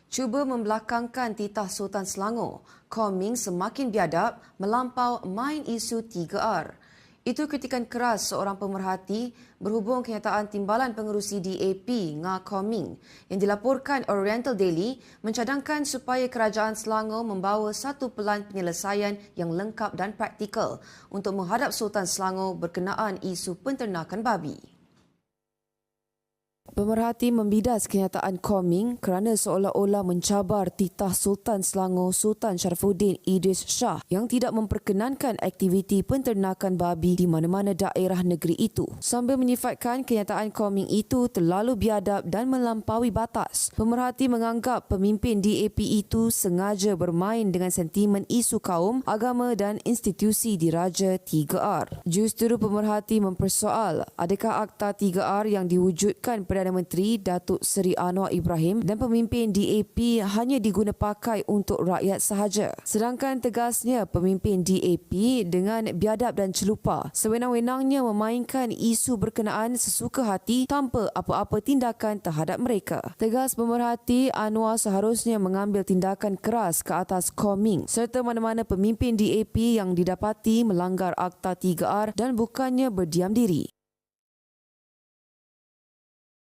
Cuba membelakangkan titah Sultan Selangor, Koming semakin biadab melampau main isu 3R. Itu kritikan keras seorang pemerhati berhubung kenyataan timbalan pengerusi DAP Nga Koming yang dilaporkan Oriental Daily mencadangkan supaya kerajaan Selangor membawa satu pelan penyelesaian yang lengkap dan praktikal untuk menghadap Sultan Selangor berkenaan isu penternakan babi. Pemerhati membidas kenyataan Koming kerana seolah-olah mencabar titah Sultan Selangor Sultan Sharifuddin Idris Shah yang tidak memperkenankan aktiviti penternakan babi di mana-mana daerah negeri itu. Sambil menyifatkan kenyataan Koming itu terlalu biadab dan melampaui batas, pemerhati menganggap pemimpin DAP itu sengaja bermain dengan sentimen isu kaum, agama dan institusi diraja 3R. Jurusetera pemerhati mempersoal adakah Akta 3R yang diwujudkan Perdana Menteri Datuk Seri Anwar Ibrahim dan pemimpin DAP hanya diguna pakai untuk rakyat sahaja. Sedangkan tegasnya pemimpin DAP dengan biadab dan celupa sewenang-wenangnya memainkan isu berkenaan sesuka hati tanpa apa-apa tindakan terhadap mereka. Tegas pemerhati, Anwar seharusnya mengambil tindakan keras ke atas Koming serta mana-mana pemimpin DAP yang didapati melanggar Akta 3R dan bukannya berdiam diri.